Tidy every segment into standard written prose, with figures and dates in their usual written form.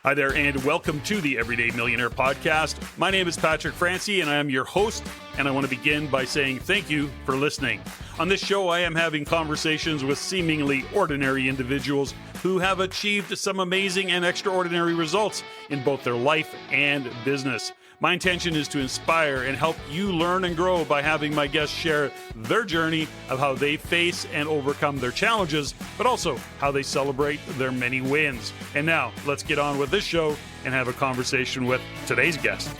Hi there, and welcome to the Everyday Millionaire Podcast. My name is Patrick Francie, and I am your host, and I want to begin by saying thank you for listening. On this show, I am having conversations with seemingly ordinary individuals who have achieved some amazing and extraordinary results in both their life and business. My intention is to inspire and help you learn and grow by having my guests share their journey of how they face and overcome their challenges, but also how they celebrate their many wins. And now, let's get on with this show and have a conversation with today's guest.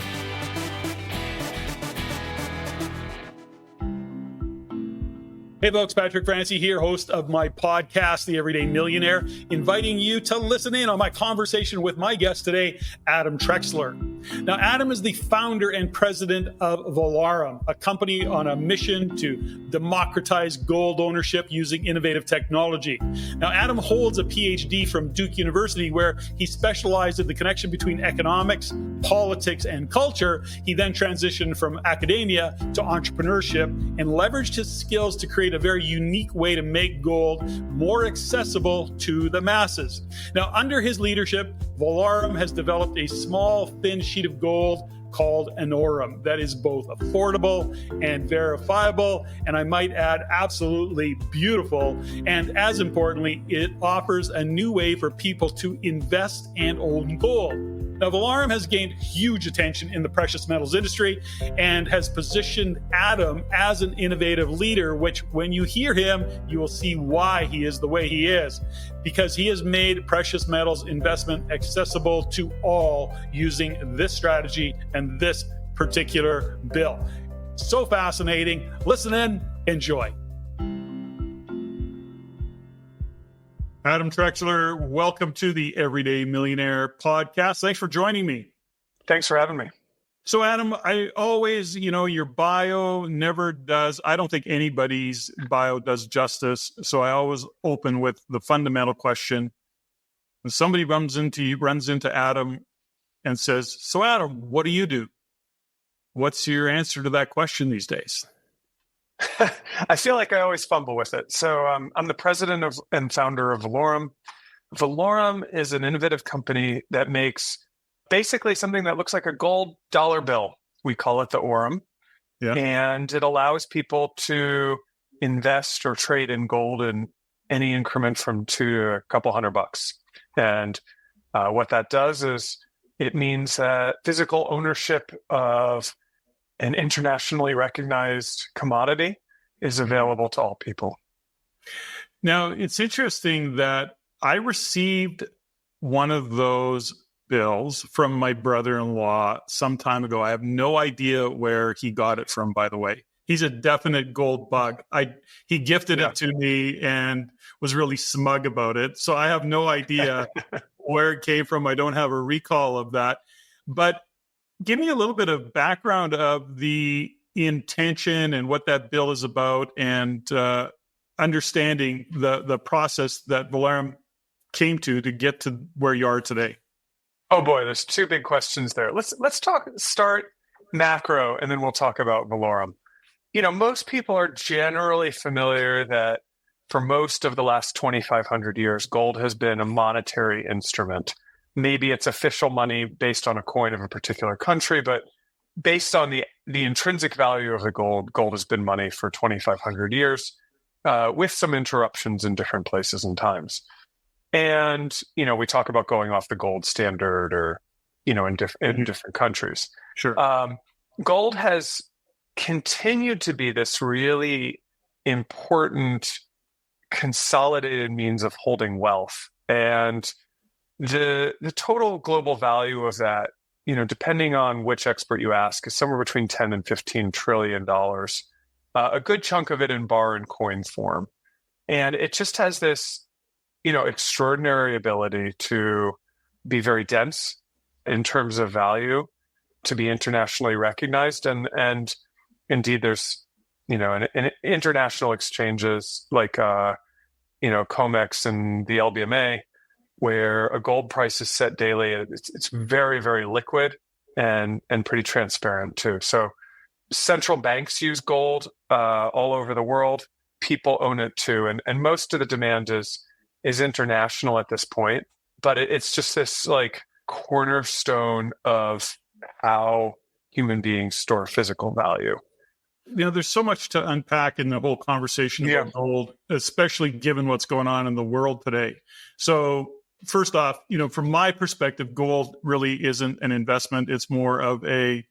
Hey folks, Patrick Francie here, host of my podcast, The Everyday Millionaire, inviting you to listen in on my conversation with my guest today, Aurum Trexler. Now, Aurum is the founder and president of Valaurum, a company on a mission to democratize gold ownership using innovative technology. Now, Aurum holds a PhD from Duke University, where he specialized in the connection between economics, politics, and culture. He then transitioned from academia to entrepreneurship and leveraged his skills to create a very unique way to make gold more accessible to the masses. Now, under his leadership, Valaurum has developed a small, thin sheet of gold called an Aurum that is both affordable and verifiable, and I might add, absolutely beautiful. And as importantly, it offers a new way for people to invest and own gold. Now, Valaurum has gained huge attention in the precious metals industry and has positioned Aurum as an innovative leader, which when you hear him, you will see why he is the way he is, because he has made precious metals investment accessible to all using this strategy and this particular bill. So fascinating. Listen in, enjoy. Aurum Trexler, welcome to the Everyday Millionaire Podcast. Thanks for joining me. Thanks for having me. So, Aurum, I always, your bio never does, I don't think anybody's bio does justice. So I always open with the fundamental question. When somebody runs into Aurum and says, so Aurum, what do you do? What's your answer to that question these days? I feel like I always fumble with it. So I'm the president and founder of Valaurum. Valaurum is an innovative company that makes basically something that looks like a gold dollar bill. We call it the Aurum. Yeah. And it allows people to invest or trade in gold in any increment from $2 to a couple $100. And what that does is it means that physical ownership of an internationally recognized commodity is available to all people. Now, it's interesting that I received one of those bills from my brother-in-law some time ago. I have no idea where he got it from, by the way. He's a definite gold bug. He gifted it to me and was really smug about it. So I have no idea where it came from. I don't have a recall of that. But give me a little bit of background of the intention and what that bill is about, and understanding the process that Valaurum came to get to where you are today. Oh boy, there's two big questions there. Let's start macro, and then we'll talk about Valaurum. Most people are generally familiar that for most of the last 2,500 years, gold has been a monetary instrument. Maybe it's official money based on a coin of a particular country, but based on the intrinsic value of the gold has been money for 2,500 years, with some interruptions in different places and times. And, we talk about going off the gold standard or, in different countries. Sure. Gold has continued to be this really important consolidated means of holding wealth. And the total global value of that, depending on which expert you ask, is somewhere between 10 and $15 trillion. A good chunk of it in bar and coin form. And it just has this, extraordinary ability to be very dense in terms of value, to be internationally recognized. And indeed, there's, in international exchanges like, COMEX and the LBMA, where a gold price is set daily. It's very, very liquid and pretty transparent too. So central banks use gold all over the world. People own it too. And most of the demand is international at this point. But it's just this cornerstone of how human beings store physical value. There's so much to unpack in the whole conversation about gold, especially given what's going on in the world today. So first off, from my perspective, gold really isn't an investment. It's more of a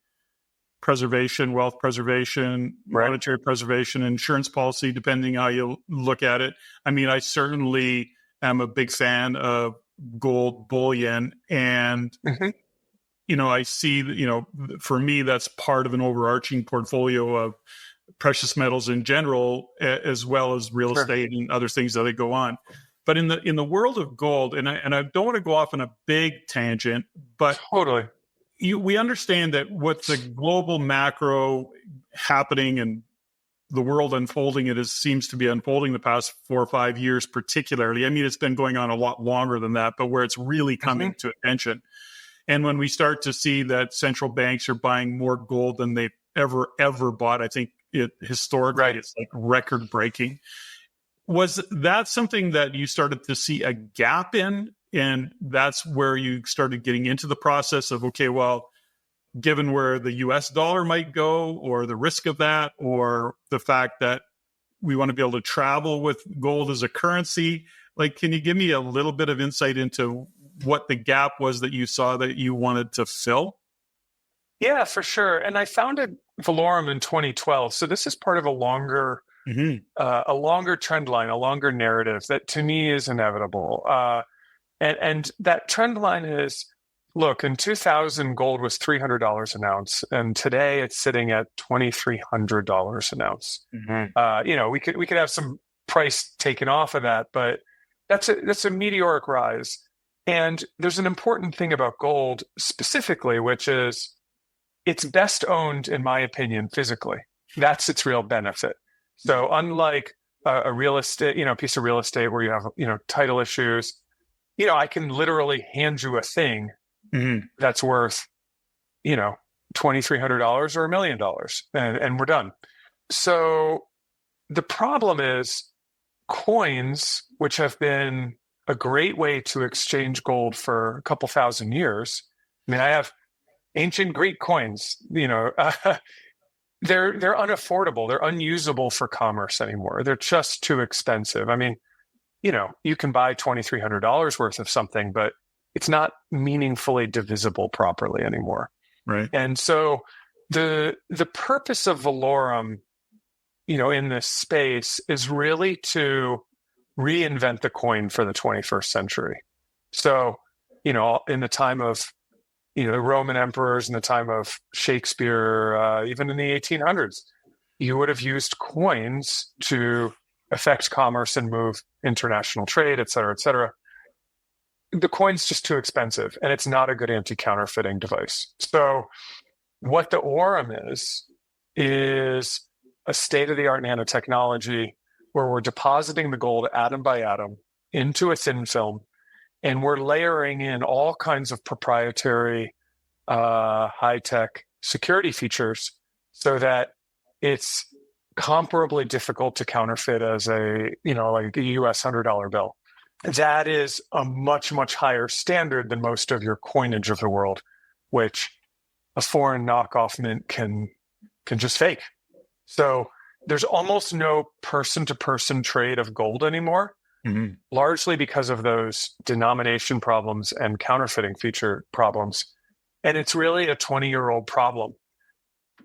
preservation, wealth preservation, monetary preservation, insurance policy, depending how you look at it. I mean, I certainly am a big fan of gold bullion, and I see that, for me, that's part of an overarching portfolio of precious metals in general, as well as real estate and other things that go on. But in the world of gold, and I don't want to go off on a big tangent, but totally, we understand that with the global macro happening and the world unfolding, seems to be unfolding the past 4 or 5 years, particularly. I mean, it's been going on a lot longer than that, but where it's really coming to attention. And when we start to see that central banks are buying more gold than they've ever bought, I think historically it's like record breaking. Was that something that you started to see a gap in? And that's where you started getting into the process of, okay, well, given where the US dollar might go, or the risk of that, or the fact that we want to be able to travel with gold as a currency, like, can you give me a little bit of insight into what the gap was that you saw that you wanted to fill? Yeah, for sure. And I founded Valaurum in 2012. So this is part of a longer trend line, a longer narrative that to me is inevitable. And that trend line is, look, in 2000, gold was $300 an ounce, and today it's sitting at $2,300 an ounce. We could have some price taken off of that, but that's a meteoric rise. And there's an important thing about gold specifically, which is it's best owned, in my opinion, physically. That's its real benefit. So unlike a real estate, piece of real estate where you have, title issues, I can literally hand you a thing that's worth, $2,300 or $1 million, and we're done. So the problem is coins, which have been a great way to exchange gold for a couple thousand years. I mean, I have ancient Greek coins, they're unaffordable. They're unusable for commerce anymore. They're just too expensive. I mean, you can buy $2,300 worth of something, but it's not meaningfully divisible properly anymore. Right. And so the purpose of Valaurum, in this space is really to reinvent the coin for the 21st century. So, in the time of, the Roman emperors, in the time of Shakespeare, even in the 1800s, you would have used coins to affect commerce and move international trade, et cetera, et cetera. The coin's just too expensive, and it's not a good anti-counterfeiting device. So what the Aurum is a state-of-the-art nanotechnology where we're depositing the gold atom by atom into a thin film, and we're layering in all kinds of proprietary high-tech security features so that it's comparably difficult to counterfeit as like a US $100 bill. That is a much, much higher standard than most of your coinage of the world, which a foreign knockoff mint can just fake. So there's almost no person-to-person trade of gold anymore, largely because of those denomination problems and counterfeiting feature problems. And it's really a 20-year-old problem.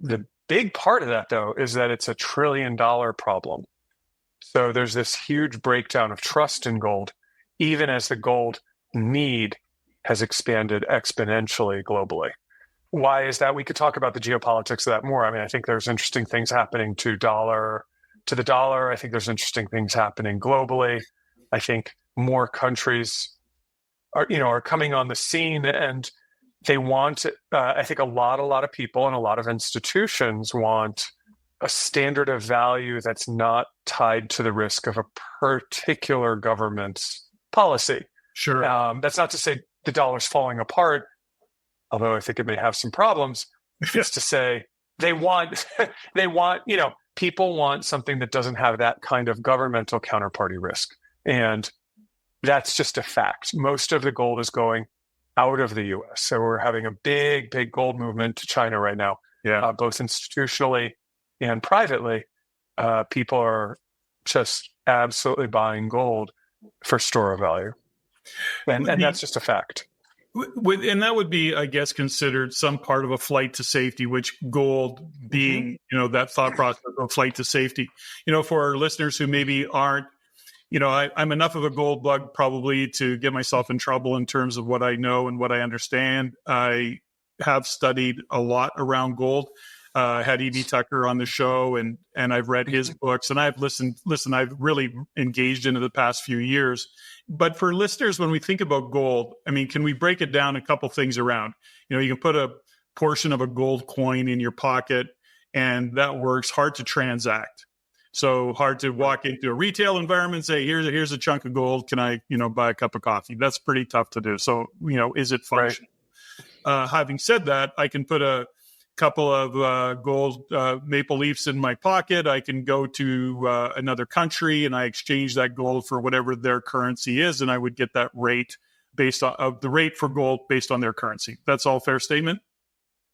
The big part of that, though, is that it's a $1 trillion problem. So there's this huge breakdown of trust in gold, even as the gold need has expanded exponentially globally. Why is that? We could talk about the geopolitics of that more. I mean, I think there's interesting things happening to the dollar. I think there's interesting things happening globally. I think more countries are coming on the scene, and they want, I think a lot of people and a lot of institutions want a standard of value that's not tied to the risk of a particular government's policy. Sure. That's not to say the dollar's falling apart, although I think it may have some problems. It's to say they want, people want something that doesn't have that kind of governmental counterparty risk. And that's just a fact. Most of the gold is going out of the U.S. So we're having a big, big gold movement to China right now, both institutionally and privately. People are just absolutely buying gold for store value. And that's just a fact. And that would be, I guess, considered some part of a flight to safety, which gold being, that thought process of flight to safety. For our listeners who maybe aren't, I'm enough of a gold bug probably to get myself in trouble in terms of what I know and what I understand. I have studied a lot around gold. Had E.B. Tucker on the show, and I've read his books, and I've listened. I've really engaged into the past few years. But for listeners, when we think about gold, I mean, can we break it down a couple things around? You can put a portion of a gold coin in your pocket, and that works. Hard to transact. So hard to walk into a retail environment and say, here's a chunk of gold. Can I, buy a cup of coffee? That's pretty tough to do. So, is it functional? Right. Having said that, I can put a couple of gold maple leafs in my pocket. I can go to another country and I exchange that gold for whatever their currency is, and I would get that rate based on the rate for gold based on their currency. That's all fair statement?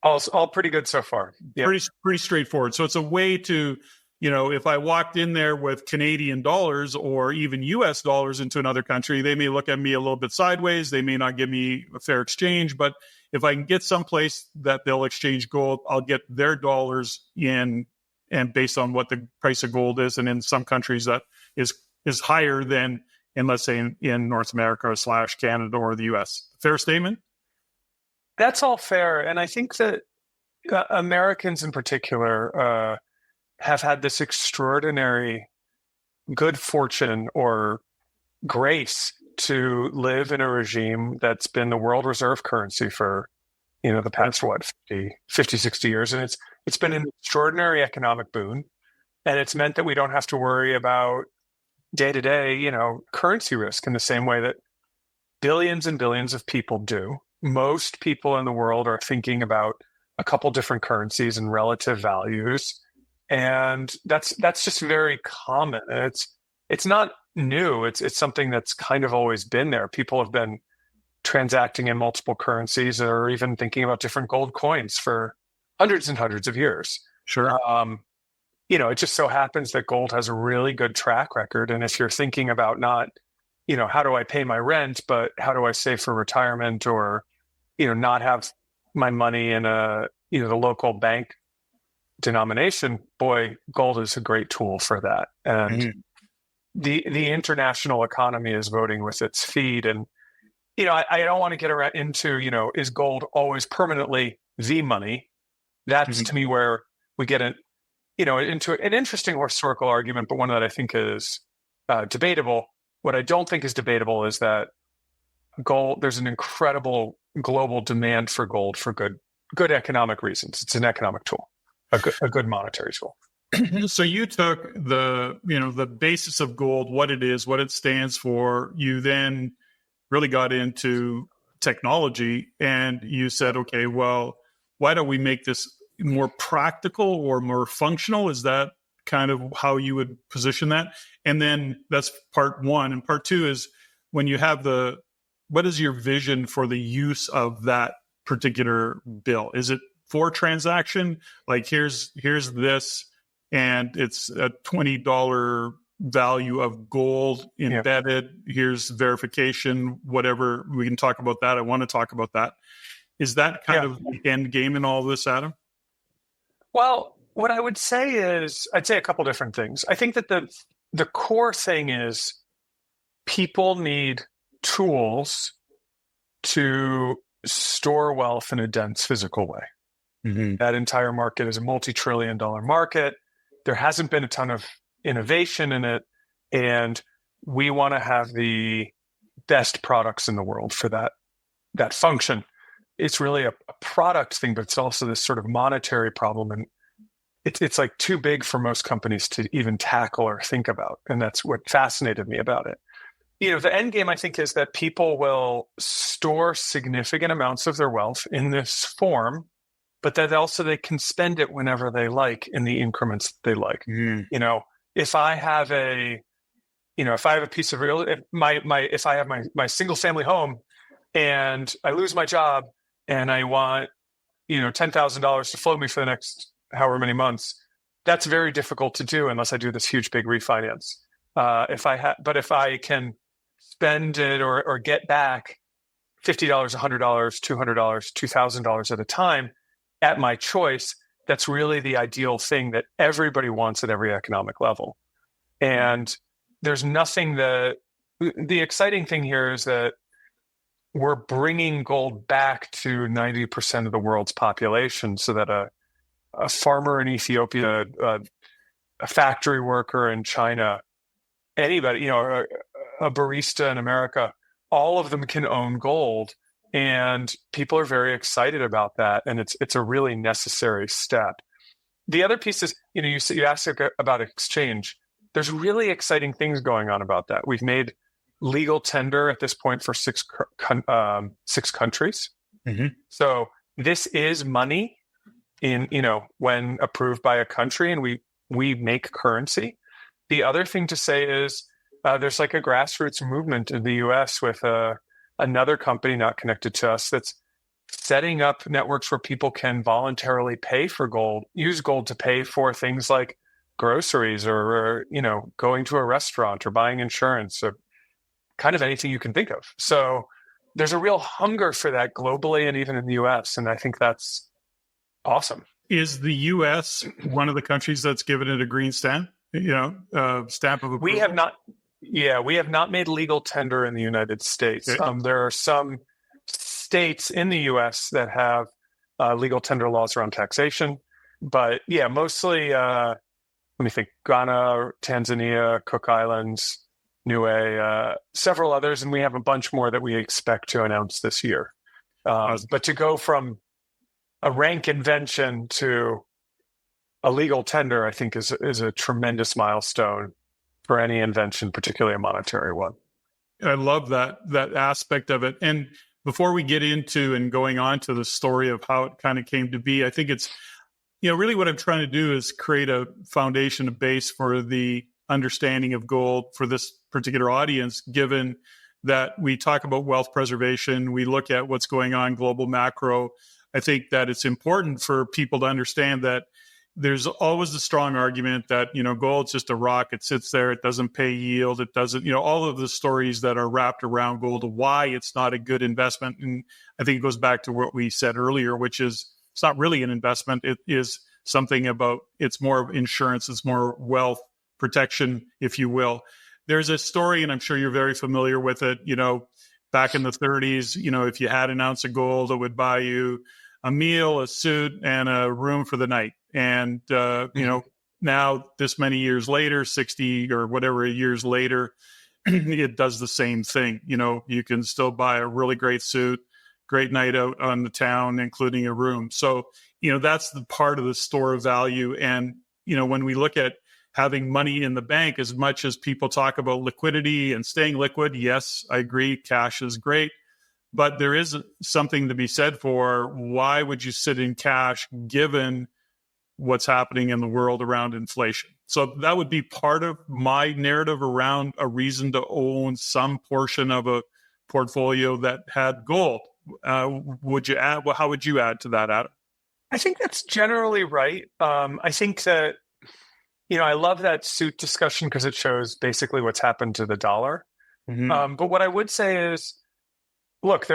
All pretty good so far. Yeah. Pretty straightforward. So it's a way to, if I walked in there with Canadian dollars or even US dollars into another country, they may look at me a little bit sideways. They may not give me a fair exchange, but if I can get someplace that they'll exchange gold, I'll get their dollars in, and based on what the price of gold is. And in some countries that is higher than in, let's say, in North America / Canada or the US. Fair statement? That's all fair. And I think that Americans in particular have had this extraordinary good fortune or grace to live in a regime that's been the world reserve currency for, the past, 50, 60 years. And it's been an extraordinary economic boon. And it's meant that we don't have to worry about day-to-day, currency risk in the same way that billions and billions of people do. Most people in the world are thinking about a couple different currencies and relative values. And that's just very common. And it's not new. It's something that's kind of always been there. People have been transacting in multiple currencies or even thinking about different gold coins for hundreds and hundreds of years. Sure. It just so happens that gold has a really good track record. And if you're thinking about not, how do I pay my rent, but how do I save for retirement or, not have my money in the local bank denomination, boy, gold is a great tool for that. And the international economy is voting with its feet. And, I don't want to get into, is gold always permanently the money? That's to me where we get into an interesting historical argument, but one that I think is debatable. What I don't think is debatable is that gold, there's an incredible global demand for gold for good economic reasons. It's an economic tool, a good monetary tool. So you took the basis of gold, what it is, what it stands for. You then really got into technology and you said, okay, well, why don't we make this more practical or more functional? Is that kind of how you would position that? And then that's part one. And part two is when you have what is your vision for the use of that particular bill? Is it for transaction? Like here's this, and it's a $20 value of gold embedded. Yeah. Here's verification, whatever. We can talk about that. I want to talk about that. Is that kind of the end game in all this, Adam? Well, what I would say is, I'd say a couple different things. I think that the core thing is people need tools to store wealth in a dense physical way. Mm-hmm. That entire market is a multi-trillion-dollar market. There hasn't been a ton of innovation in it, and we want to have the best products in the world for that function. It's really a product thing, but it's also this sort of monetary problem, and it's like too big for most companies to even tackle or think about, and that's what fascinated me about it. The end game, I think, is that people will store significant amounts of their wealth in this form, but that also they can spend it whenever they like in the increments they like. If I have a piece of if I have my single family home and I lose my job and I want, $10,000 to float me for the next however many months, that's very difficult to do unless I do this huge big refinance. But if I can spend it or get back $50, $100, $200, $2,000 at a time at my choice, that's really the ideal thing that everybody wants at every economic level. And there's nothing the exciting thing here is that we're bringing gold back to 90% of the world's population, so that a farmer in Ethiopia, a factory worker in China, anybody, a barista in America, all of them can own gold. And people are very excited about that. And it's a really necessary step. The other piece is, you asked about exchange. There's really exciting things going on about that. We've made legal tender at this point for six countries. Mm-hmm. So this is money when approved by a country, and we make currency. The other thing to say is there's like a grassroots movement in the US with another company not connected to us that's setting up networks where people can voluntarily pay for gold, use gold to pay for things like groceries or going to a restaurant or buying insurance or kind of anything you can think of. So there's a real hunger for that globally and even in the US. And I think that's awesome. Is the US one of the countries that's given it a green stamp? Stamp of approval? We have not made legal tender in the United States. Okay. There are some states in the US that have legal tender laws around taxation. But yeah, mostly, let me think, Ghana, Tanzania, Cook Islands, Niue, several others, and we have a bunch more that we expect to announce this year. But to go from a rank invention to a legal tender, I think is a tremendous milestone for any invention, particularly a monetary one. I love that aspect of it. And before we get into and going on to the story of how it kind of came to be, I think it's, really what I'm trying to do is create a foundation, a base for the understanding of gold for this particular audience, given that we talk about wealth preservation, we look at what's going on global macro. I think that it's important for people to understand that there's always the strong argument that, gold's just a rock. It sits there. It doesn't pay yield. It doesn't, all of the stories that are wrapped around gold, why it's not a good investment. And I think it goes back to what we said earlier, which is it's not really an investment. It is something about, it's more of insurance. It's more wealth protection, if you will. There's a story, and I'm sure you're very familiar with it, back in the 30s, if you had an ounce of gold, it would buy you a meal, a suit, and a room for the night. And, now this many years later, 60 or whatever years later, it does the same thing. You can still buy a really great suit, great night out on the town, including a room. So, that's the part of the store of value. And, when we look at having money in the bank, as much as people talk about liquidity and staying liquid, yes, I agree, cash is great. But there is something to be said for why would you sit in cash given what's happening in the world around inflation? So that would be part of my narrative around a reason to own some portion of a portfolio that had gold. Would you add? Well, how would you add to that, Adam? I think that's generally right. I think that, I love that suit discussion because it shows basically what's happened to the dollar. Mm-hmm. But what I would say is, look,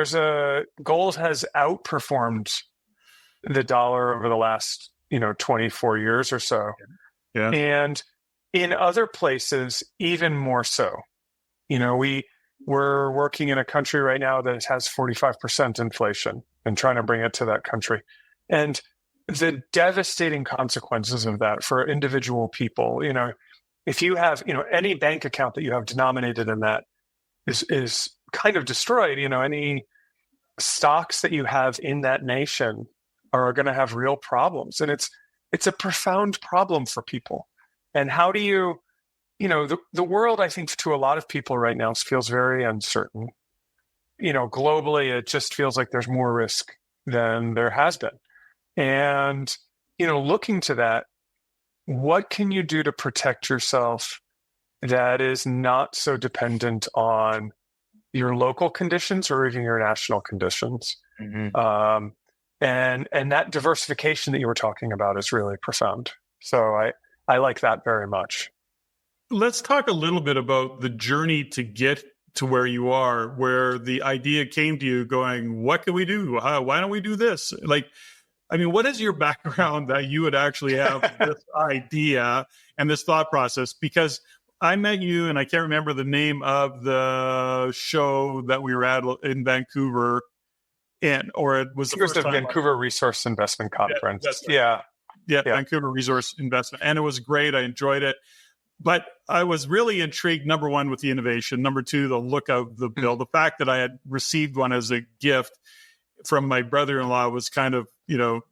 gold has outperformed the dollar over the last, 24 years or so. Yeah. And in other places, even more so. We're working in a country right now that has 45% inflation and trying to bring it to that country. And the devastating consequences of that for individual people, if you have, any bank account that you have denominated in that is kind of destroyed. Any stocks that you have in that nation are going to have real problems. And it's a profound problem for people. And how do you, the world, I think, to a lot of people right now feels very uncertain. Globally, it just feels like there's more risk than there has been. And, looking to that, what can you do to protect yourself that is not so dependent on your local conditions or even your national conditions. Mm-hmm. And that diversification that you were talking about is really profound. So I like that very much. Let's talk a little bit about the journey to get to where you are, where the idea came to you going, what can we do? Why don't we do this? Like, I mean, what is your background that you would actually have this idea and this thought process? Because I met you, and I can't remember the name of the show that we were at in Vancouver, or it was the first time Vancouver Resource Investment Conference. Yeah, Vancouver Resource Investment, and it was great. I enjoyed it, but I was really intrigued. Number one, with the innovation. Number two, the look of the bill. The fact that I had received one as a gift from my brother-in-law was kind of,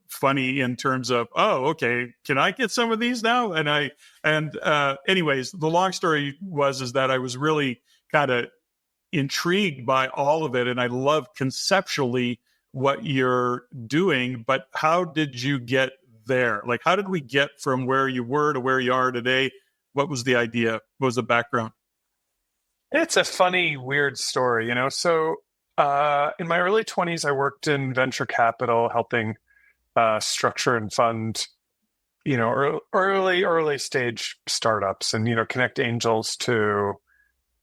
funny in terms of, oh, okay, can I get some of these now? Anyways, the long story is that I was really kind of intrigued by all of it, and I love conceptually what you're doing. But how did you get there? Like, how did we get from where you were to where you are today? What was the idea? What was the background? It's a funny, weird story, So in my early 20s, I worked in venture capital, helping structure and fund, early stage startups, and connect angels to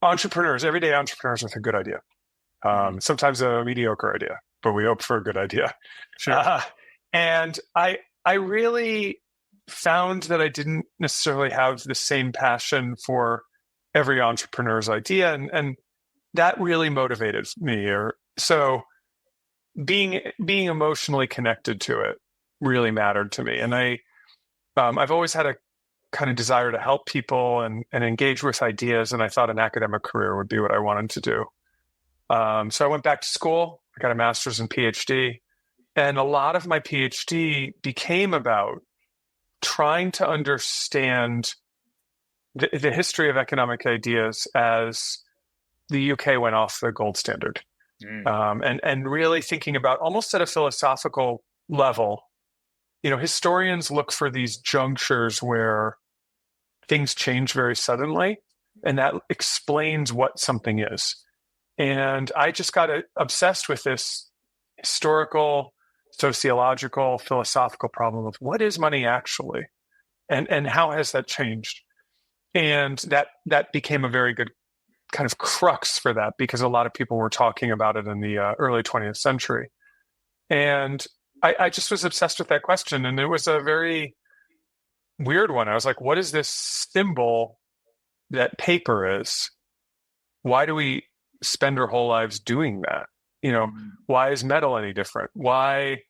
entrepreneurs, everyday entrepreneurs with a good idea. Sometimes a mediocre idea, but we hope for a good idea. Sure. And I really found that I didn't necessarily have the same passion for every entrepreneur's idea, and that really motivated me. So being emotionally connected to it really mattered to me. And I've always had a kind of desire to help people and engage with ideas. And I thought an academic career would be what I wanted to do. So I went back to school. I got a master's and PhD. And a lot of my PhD became about trying to understand the history of economic ideas as the UK went off the gold standard. And really thinking about, almost at a philosophical level, historians look for these junctures where things change very suddenly, and that explains what something is. And I just got obsessed with this historical, sociological, philosophical problem of what is money actually, and how has that changed? And that became a very good kind of crux for that, because a lot of people were talking about it in the early 20th century. And I just was obsessed with that question. And it was a very weird one. I was like, what is this symbol that paper is? Why do we spend our whole lives doing that? Why is metal any different? Why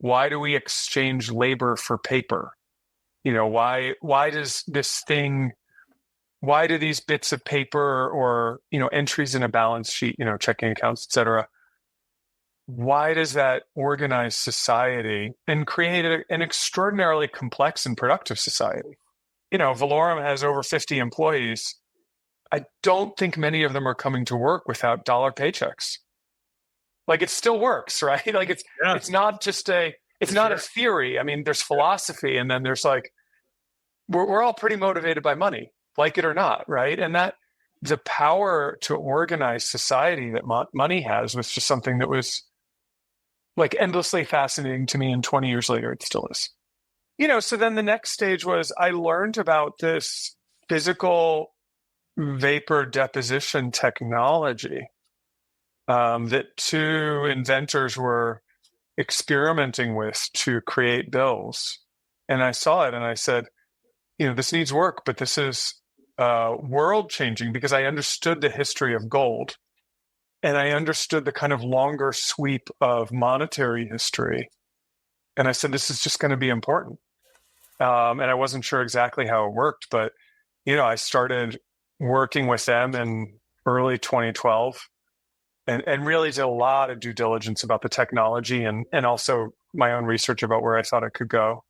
do we exchange labor for paper? Why does this thing, why do these bits of paper or, entries in a balance sheet, checking accounts, et cetera, why does that organize society and create an extraordinarily complex and productive society? Valaurum has over 50 employees. I don't think many of them are coming to work without dollar paychecks. Like, it still works, right? Like, it's not just not a theory. I mean, there's philosophy, and then there's we're all pretty motivated by money, like it or not, right? And that the power to organize society that money has was just something that was endlessly fascinating to me. And 20 years later, it still is. So then the next stage was I learned about this physical vapor deposition technology that two inventors were experimenting with to create bills. And I saw it and I said, this needs work, but this is world changing, because I understood the history of gold and I understood the kind of longer sweep of monetary history. And I said, this is just going to be important. And I wasn't sure exactly how it worked, but, I started working with them in early 2012 and really did a lot of due diligence about the technology and also my own research about where I thought it could go.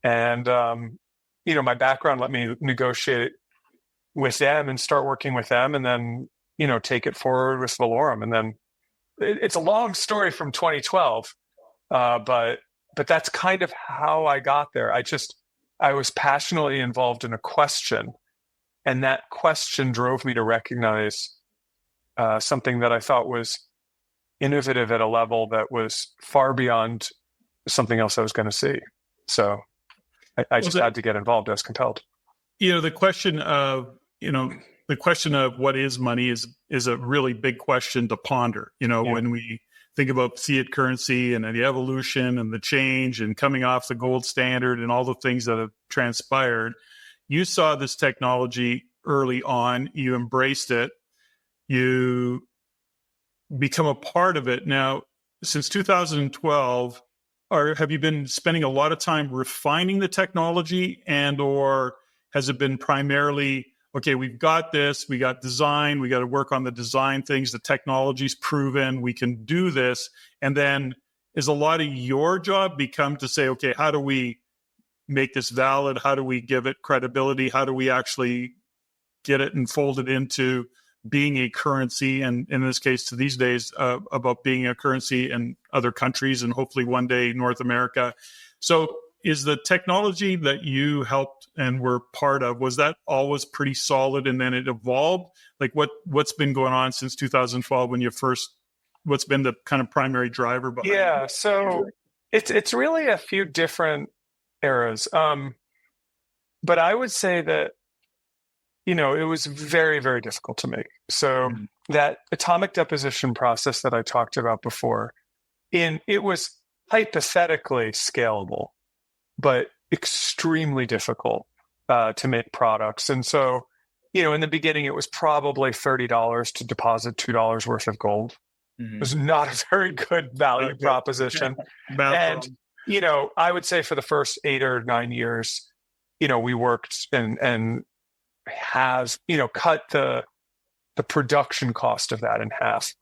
And, my background let me negotiate with them and start working with them, and then, take it forward with Valaurum. And then it's a long story from 2012, but that's kind of how I got there. I was passionately involved in a question, and that question drove me to recognize something that I thought was innovative at a level that was far beyond something else I was going to see. So I just had to get involved. I was compelled. The question of what is money is a really big question to ponder. When we think about fiat currency and the evolution and the change and coming off the gold standard and all the things that have transpired, you saw this technology early on, you embraced it, you become a part of it. Now, since 2012, have you been spending a lot of time refining the technology, and or has it been primarily, okay, we've got this, we got design, we got to work on the design things, the technology's proven, we can do this, and then is a lot of your job become to say, okay, how do we make this valid? How do we give it credibility? How do we actually get it and fold it into being a currency, and in this case, to these days, about being a currency in other countries and hopefully one day North America. So is the technology that you helped and were part of, was that always pretty solid and then it evolved? Like what's been going on since 2012 when you first, what's been the kind of primary driver behind it? Yeah, so it's really a few different eras. But I would say that, it was very, very difficult to make. So that atomic deposition process that I talked about before, it was hypothetically scalable, but extremely difficult to make products. And so, in the beginning, it was probably $30 to deposit $2 worth of gold. It was not a very good value proposition. And, I would say for the first 8 or 9 years, we worked and has, cut the production cost of that in half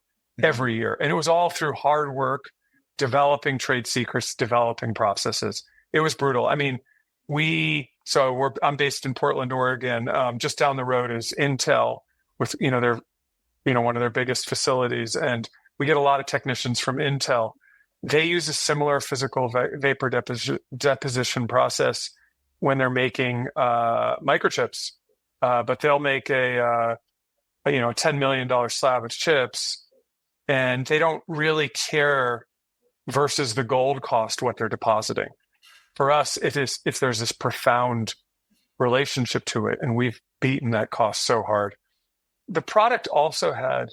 every year. And it was all through hard work, developing trade secrets, developing processes. It was brutal. I mean, I'm based in Portland, Oregon. Just down the road is Intel with, their, one of their biggest facilities. And we get a lot of technicians from Intel. They use a similar physical vapor deposition process when they're making microchips. But they'll make a $10 million slab of chips, and they don't really care versus the gold cost what they're depositing. For us, if there's this profound relationship to it, and we've beaten that cost so hard. The product also had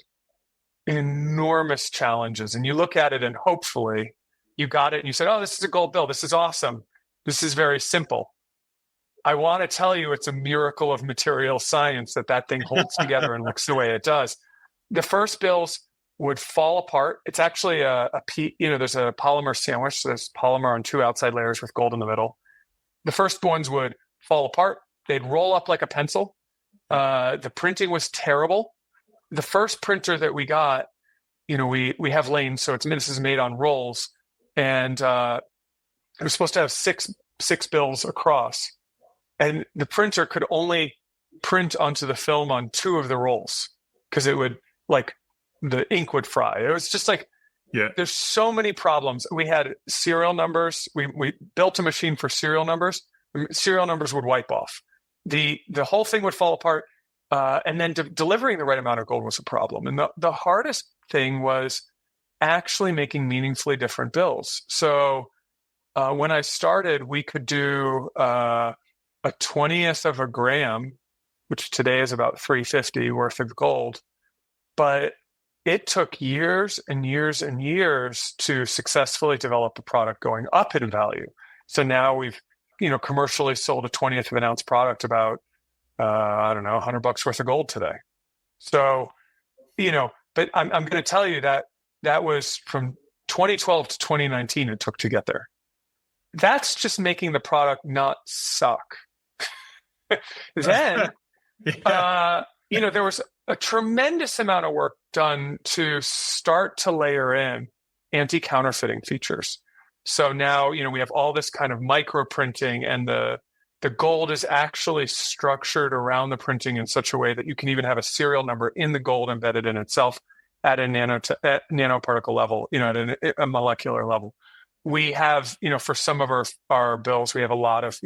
enormous challenges, and you look at it and hopefully you got it and you said, oh, this is a gold bill. This is awesome. This is very simple. I want to tell you it's a miracle of material science that thing holds together and looks the way it does. The first bills would fall apart. It's actually there's a polymer sandwich. So there's polymer on 2 outside layers with gold in the middle. The first ones would fall apart. They'd roll up like a pencil. The printing was terrible. The first printer that we got, we have lanes, so this is made on rolls, and it was supposed to have six bills across. And the printer could only print onto the film on 2 of the rolls because it would, the ink would fry. It was just there's so many problems. We had serial numbers. We built a machine for serial numbers. Serial numbers would wipe off. The whole thing would fall apart. And then delivering the right amount of gold was a problem. And the hardest thing was actually making meaningfully different bills. So when I started, we could do a 20th of a gram, which today is about 350 worth of gold. But it took years and years and years to successfully develop a product going up in value. So now we've, commercially sold a 20th of an ounce product about, $100 worth of gold today. So, but I'm going to tell you that was from 2012 to 2019 it took to get there. That's just making the product not suck. Then, there was a tremendous amount of work done to start to layer in anti-counterfeiting features. So now, we have all this kind of micro printing, and the gold is actually structured around the printing in such a way that you can even have a serial number in the gold embedded in itself at a nanoparticle level, at a molecular level. We have, for some of our bills, we have a lot of,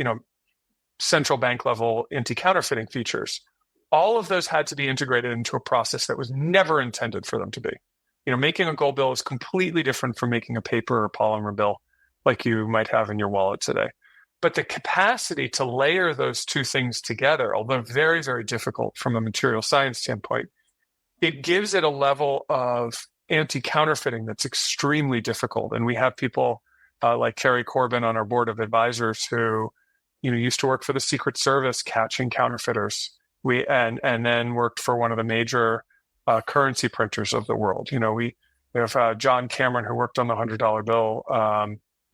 central bank level anti-counterfeiting features. all of those had to be integrated into a process that was never intended for them to be. Making a gold bill is completely different from making a paper or polymer bill like you might have in your wallet today. But the capacity to layer those two things together, although very, very difficult from a material science standpoint, it gives it a level of anti-counterfeiting that's extremely difficult. And we have people like Kerry Corbin on our board of advisors who, used to work for the Secret Service catching counterfeiters. And then worked for one of the major currency printers of the world. We have John Cameron who worked on the $100 bill,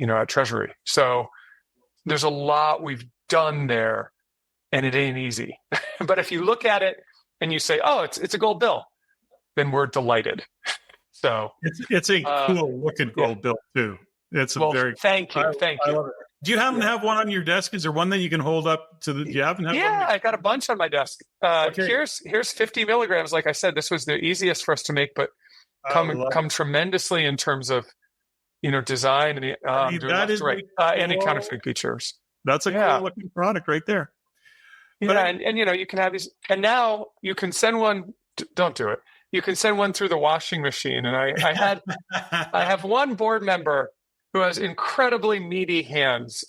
at Treasury. So there's a lot we've done there, and it ain't easy. But if you look at it and you say, "Oh, it's a gold bill," then we're delighted. So it's a cool looking gold bill too. It's a very thank you. Do you happen to have one on your desk? Is there one that you can hold up to the? Do you happen to have one? Yeah, I got a bunch on my desk. Okay. Here's 50 milligrams. Like I said, this was the easiest for us to make, but come tremendously in terms of design and anti-counterfeit features. That's a cool looking product right there. Yeah, and you can have these, and now you can send one. Don't do it. You can send one through the washing machine. And I have one board member who has incredibly meaty hands,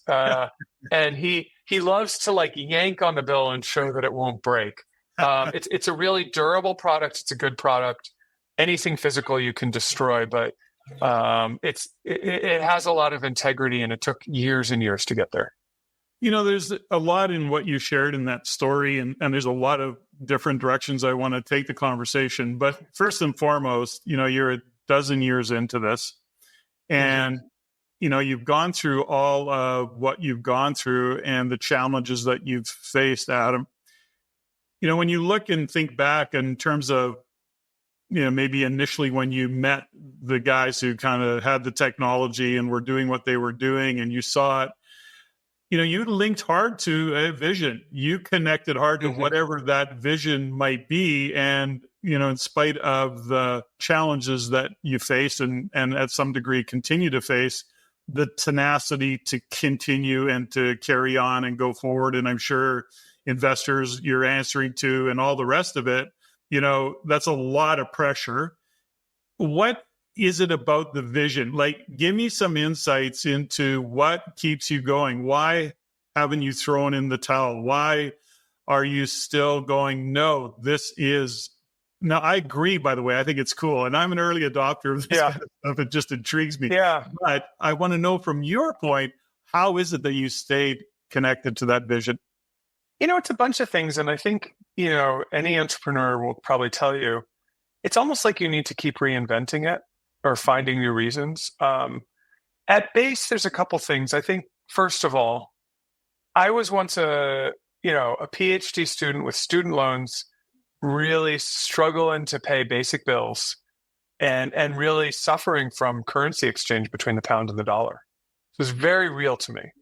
and he loves to yank on the bill and show that it won't break. It's a really durable product. It's a good product. Anything physical you can destroy, but it has a lot of integrity, and it took years and years to get there. There's a lot in what you shared in that story, and there's a lot of different directions I want to take the conversation. But first and foremost, you're a dozen years into this, and you've gone through all of what you've gone through and the challenges that you've faced, Adam. When you look and think back in terms of, maybe initially when you met the guys who kind of had the technology and were doing what they were doing, and you saw it, you linked hard to a vision. You connected hard to whatever that vision might be. And, in spite of the challenges that you face and at some degree continue to face, the tenacity to continue and to carry on and go forward. And I'm sure investors you're answering to and all the rest of it, that's a lot of pressure. What is it about the vision? Give me some insights into what keeps you going. Why haven't you thrown in the towel? Why are you still going, no, this is... Now, I agree, by the way. I think it's cool. And I'm an early adopter of this kind of stuff. It just intrigues me. Yeah. But I want to know from your point, how is it that you stayed connected to that vision? It's a bunch of things. And I think, any entrepreneur will probably tell you, it's almost like you need to keep reinventing it or finding new reasons. At base, there's a couple things. I think, first of all, I was once a PhD student with student loans, really struggling to pay basic bills and really suffering from currency exchange between the pound and the dollar. It was very real to me.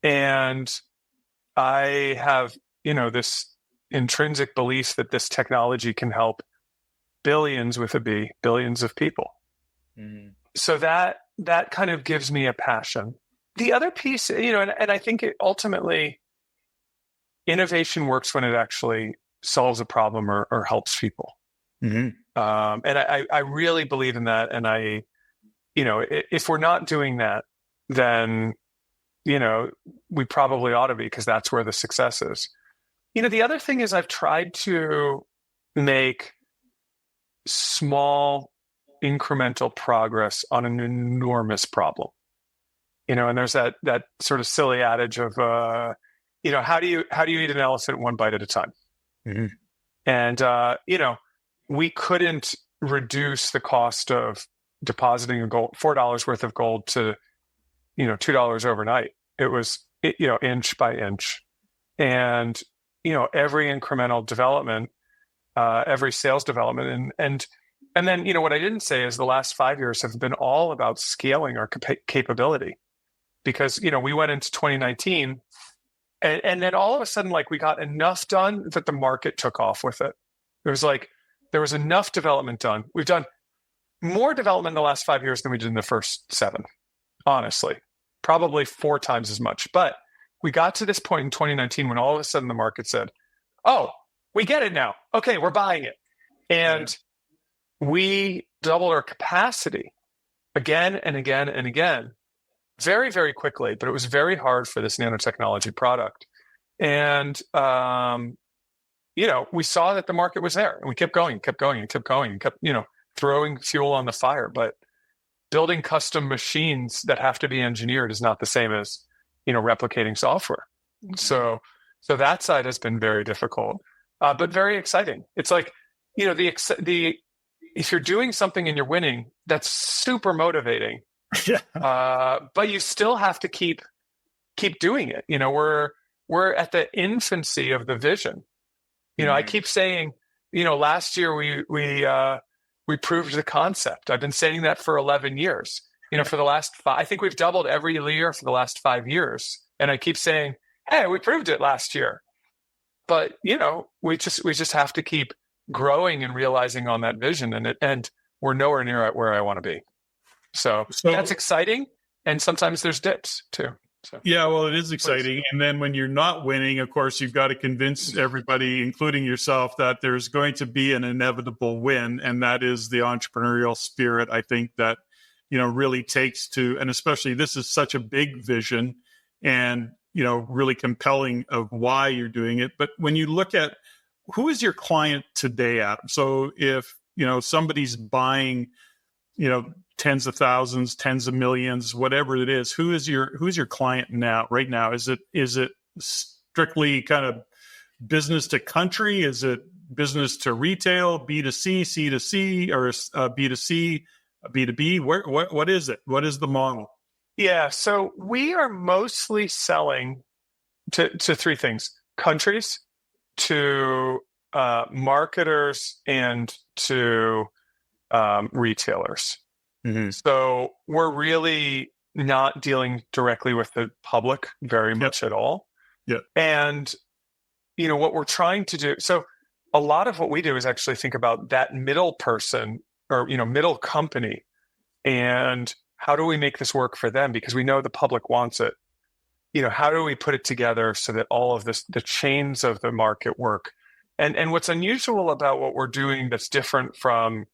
And I have, this intrinsic belief that this technology can help billions with a B, billions of people. Mm-hmm. So that kind of gives me a passion. The other piece, and I think ultimately innovation works when it actually solves a problem or helps people. Mm-hmm. And I really believe in that. And if we're not doing that, then, we probably ought to be, because that's where the success is. The other thing is I've tried to make small incremental progress on an enormous problem. And there's that sort of silly adage of, how do you eat an elephant one bite at a time? Mm-hmm. And, we couldn't reduce the cost of depositing $4 worth of gold to, $2 overnight. It was, inch by inch. And, every incremental development, every sales development. And then, what I didn't say is the last 5 years have been all about scaling our capability, because, we went into 2019 and then all of a sudden, we got enough done that the market took off with it. There was enough development done. We've done more development in the last 5 years than we did in the first 7, honestly, probably 4 times as much. But we got to this point in 2019 when all of a sudden the market said, oh, we get it now. Okay, we're buying it. And we doubled our capacity again and again and again, very, very quickly. But it was very hard for this nanotechnology product. And, we saw that the market was there, and we kept going, throwing fuel on the fire. But building custom machines that have to be engineered is not the same as, replicating software. So that side has been very difficult, but very exciting. It's like, if you're doing something and you're winning, that's super motivating. But you still have to keep doing it. We're at the infancy of the vision. I keep saying, last year we proved the concept. I've been saying that for 11 years. For the last 5, I think we've doubled every year for the last 5 years. And I keep saying, hey, we proved it last year. But, we just have to keep growing and realizing on that vision. And we're nowhere near where I want to be. So that's exciting. And sometimes there's dips too. So, yeah, well, it is exciting. And then when you're not winning, of course, you've got to convince everybody, including yourself, that there's going to be an inevitable win. And that is the entrepreneurial spirit, I think, that, really takes to, and especially this is such a big vision and, really compelling of why you're doing it. But when you look at who is your client today, Adam? So if, somebody's buying, tens of thousands, tens of millions, whatever it is, who's your client right now? Is it strictly kind of business to country? Is it business to retail, B2C, C2C, or B2C, B2B? What is it? What is the model? Yeah, so we are mostly selling to 3 things: countries, to marketers, and to retailers. Mm-hmm. So we're really not dealing directly with the public very much at all. Yeah. And, what we're trying to do, so a lot of what we do is actually think about that middle person or, middle company, and how do we make this work for them? Because we know the public wants it. How do we put it together so that all of this, the chains of the market work? And what's unusual about what we're doing that's different from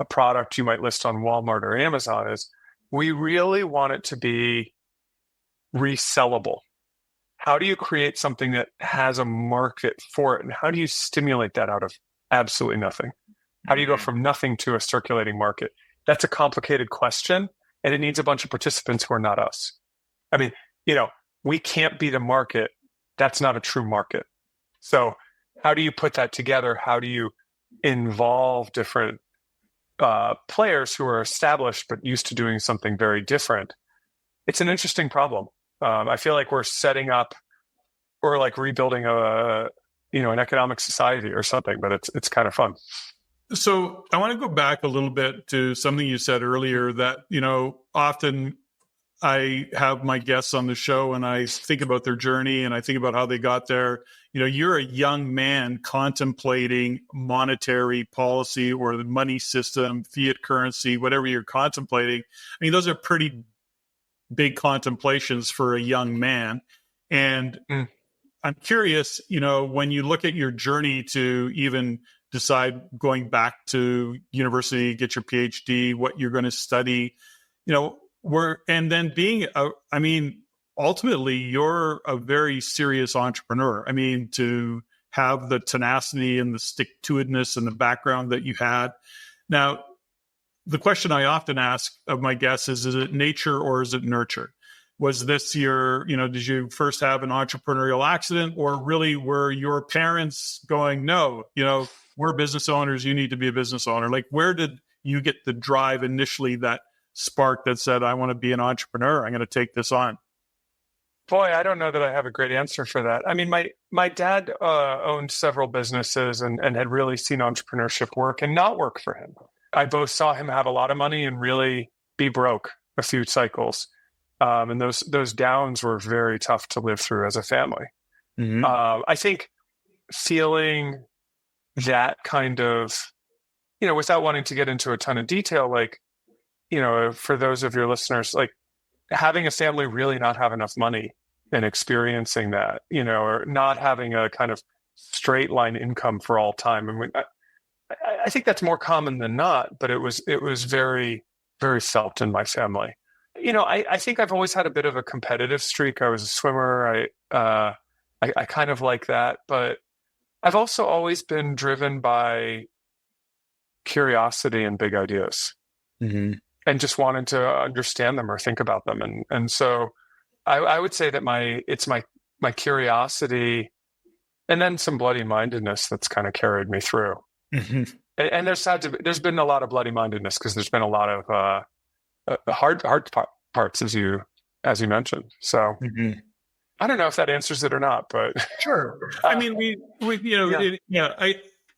a product you might list on Walmart or Amazon is we really want it to be resellable. How do you create something that has a market for it? And how do you stimulate that out of absolutely nothing? How do you go from nothing to a circulating market? That's a complicated question, and it needs a bunch of participants who are not us. I mean, we can't be the market. That's not a true market. So how do you put that together? How do you involve different players who are established but used to doing something very different? It's an interesting problem. I feel like we're setting up or like rebuilding an economic society or something, but it's kind of fun. So I want to go back a little bit to something you said earlier that, often I have my guests on the show and I think about their journey and I think about how they got there. You're a young man contemplating monetary policy or the money system, fiat currency, whatever you're contemplating. I mean, those are pretty big contemplations for a young man. And I'm curious, when you look at your journey to even decide going back to university, get your PhD, what you're going to study, and then being, ultimately, you're a very serious entrepreneur. I mean, to have the tenacity and the stick-to-itiveness and the background that you had. Now, the question I often ask of my guests is it nature or is it nurture? Was this did you first have an entrepreneurial accident, or really were your parents going, no, we're business owners, you need to be a business owner? Like, where did you get the drive initially, that spark that said, I want to be an entrepreneur, I'm going to take this on? Boy, I don't know that I have a great answer for that. I mean, my dad owned several businesses and had really seen entrepreneurship work and not work for him. I both saw him have a lot of money and really be broke a few cycles. And those downs were very tough to live through as a family. Mm-hmm. I think feeling that kind of, without wanting to get into a ton of detail, like, for those of your listeners, like having a family really not have enough money and experiencing that, or not having a kind of straight line income for all time. And I think that's more common than not, but it was very, very felt in my family. I think I've always had a bit of a competitive streak. I was a swimmer. I kind of like that, but I've also always been driven by curiosity and big ideas, and just wanted to understand them or think about them. And so I would say that it's my curiosity and then some bloody-mindedness that's kind of carried me through. And there's been a lot of bloody-mindedness because there's been a lot of hard parts as you mentioned. So I don't know if that answers it or not, but sure. I mean,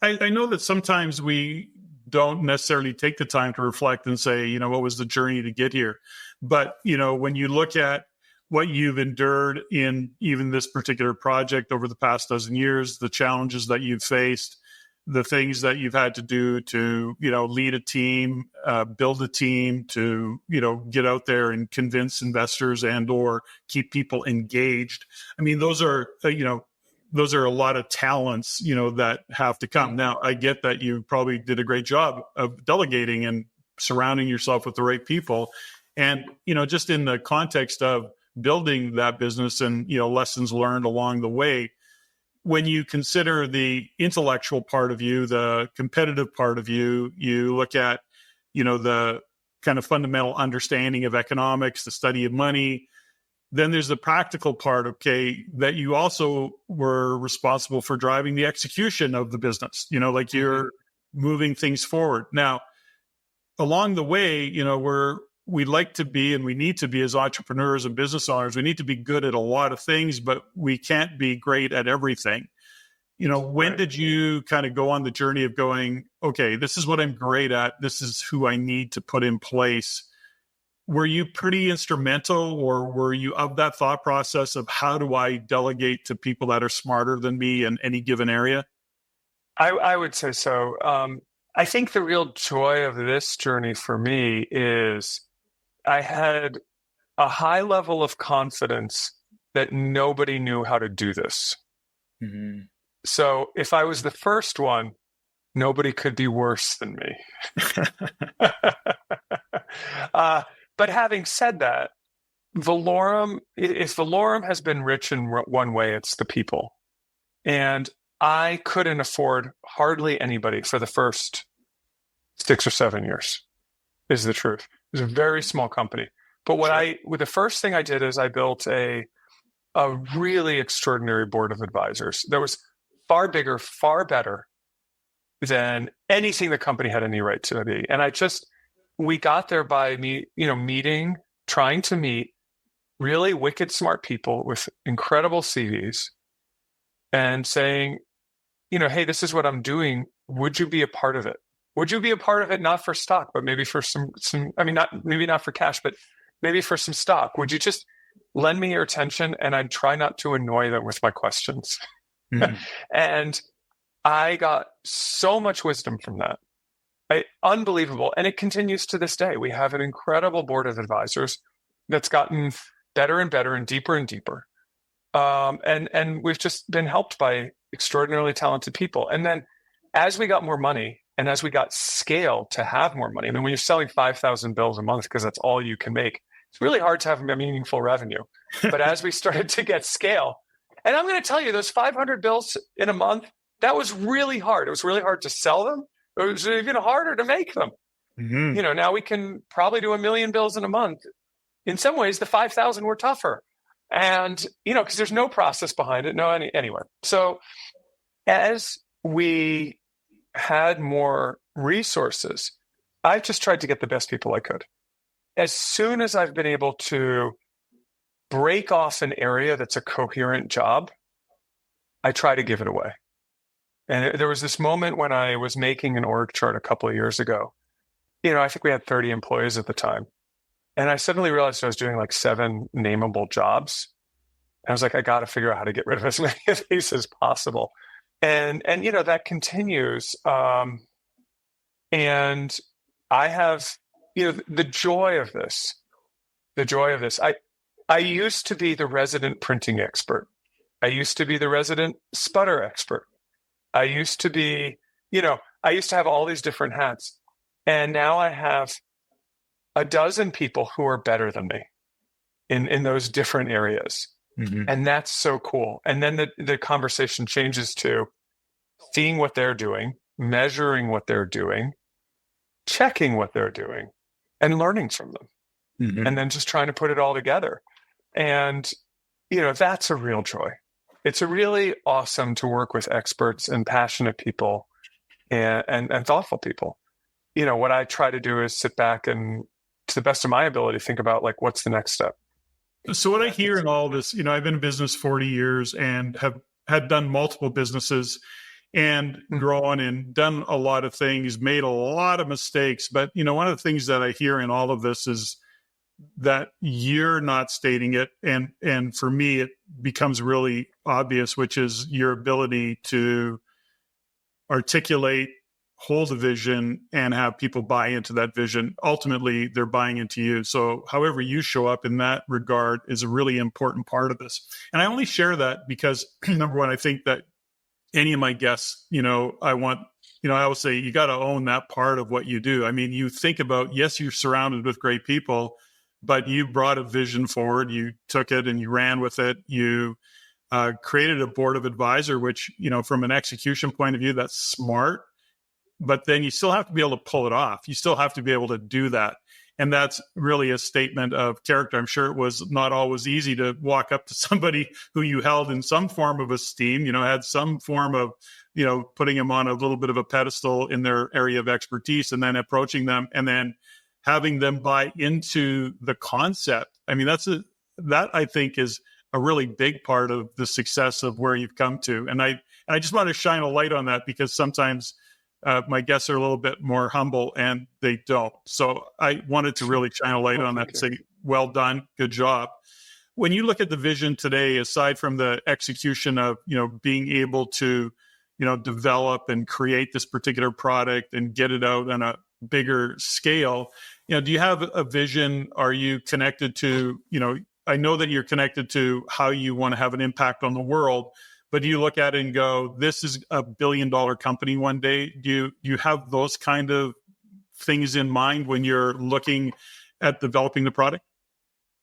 I know that sometimes we don't necessarily take the time to reflect and say, what was the journey to get here? But, when you look at what you've endured in even this particular project over the past dozen years, the challenges that you've faced, the things that you've had to do to, lead a team, build a team, to, get out there and convince investors and or keep people engaged. I mean, those are a lot of talents, that have to come. Now, I get that you probably did a great job of delegating and surrounding yourself with the right people. And, just in the context of building that business and, lessons learned along the way, when you consider the intellectual part of you, the competitive part of you, you look at, the kind of fundamental understanding of economics, the study of money. Then there's the practical part, that you also were responsible for driving the execution of the business, you're moving things forward. Now, along the way, we like to be, and we need to be as entrepreneurs and business owners, we need to be good at a lot of things, but we can't be great at everything. When did you kind of go on the journey of going, okay, this is what I'm great at, this is who I need to put in place? Were you pretty instrumental, or were you of that thought process of how do I delegate to people that are smarter than me in any given area? I would say so. I think the real joy of this journey for me is I had a high level of confidence that nobody knew how to do this. So if I was the first one, nobody could be worse than me. But having said that, Valaurum has been rich in one way, it's the people. And I couldn't afford hardly anybody for the first 6 or 7 years, is the truth. It was a very small company. But the first thing I did is I built a really extraordinary board of advisors that was far bigger, far better than anything the company had any right to be. And we got there by trying to meet really wicked smart people with incredible CVs and saying, hey, this is what I'm doing. Would you be a part of it? Would you be a part of it, not for stock, but maybe for maybe not for cash, but maybe for some stock? Would you just lend me your attention, and I'd try not to annoy them with my questions? And I got so much wisdom from that. Unbelievable. And it continues to this day. We have an incredible board of advisors that's gotten better and better and deeper and deeper. And we've just been helped by extraordinarily talented people. And then as we got more money and as we got scale to have more money, when you're selling 5,000 bills a month because that's all you can make, it's really hard to have a meaningful revenue. But as we started to get scale, and I'm going to tell you, those 500 bills in a month, that was really hard. It was really hard to sell them. It was even harder to make them. Now we can probably do 1 million bills in a month. In some ways, the 5,000 were tougher. And, because there's no process behind it. Anyway. So as we had more resources, I've just tried to get the best people I could. As soon as I've been able to break off an area that's a coherent job, I try to give it away. And there was this moment when I was making an org chart a couple of years ago. I think we had 30 employees at the time. And I suddenly realized I was doing like 7 nameable jobs. And I was like, I got to figure out how to get rid of as many of these as possible. And that continues. And I have, the joy of this. I used to be the resident printing expert. I used to be the resident sputter expert. I used to be, I used to have all these different hats. And now I have a dozen people who are better than me in those different areas. Mm-hmm. And that's so cool. And then the conversation changes to seeing what they're doing, measuring what they're doing, checking what they're doing, and learning from them. Mm-hmm. And then just trying to put it all together. And, that's a real joy. It's really awesome to work with experts and passionate people and thoughtful people. What I try to do is sit back and, to the best of my ability, think about like, what's the next step? So what I hear in all this, I've been in business 40 years and had done multiple businesses and grown and done a lot of things, made a lot of mistakes. But, one of the things that I hear in all of this is that you're not stating it. And for me, it becomes really obvious, which is your ability to articulate, hold a vision, and have people buy into that vision. Ultimately, they're buying into you. So however you show up in that regard is a really important part of this. And I only share that because, number one, I think that any of my guests, I want, I always say, you got to own that part of what you do. I mean, you think about, yes, you're surrounded with great people, but you brought a vision forward, you took it and you ran with it. You created a board of advisor, which, from an execution point of view, that's smart. But then you still have to be able to pull it off. You still have to be able to do that. And that's really a statement of character. I'm sure it was not always easy to walk up to somebody who you held in some form of esteem, had some form of, putting them on a little bit of a pedestal in their area of expertise, and then approaching them and then having them buy into the concept. I mean, that I think is a really big part of the success of where you've come to. And I just want to shine a light on that because sometimes my guests are a little bit more humble and they don't. So I wanted to really shine a light on that and say, well done, good job. When you look at the vision today, aside from the execution of, being able to, develop and create this particular product and get it out on a bigger scale, do you have a vision? Are you connected to, I know that you're connected to how you want to have an impact on the world, but do you look at it and go, this is a $1 billion company one day? Do you have those kind of things in mind when you're looking at developing the product?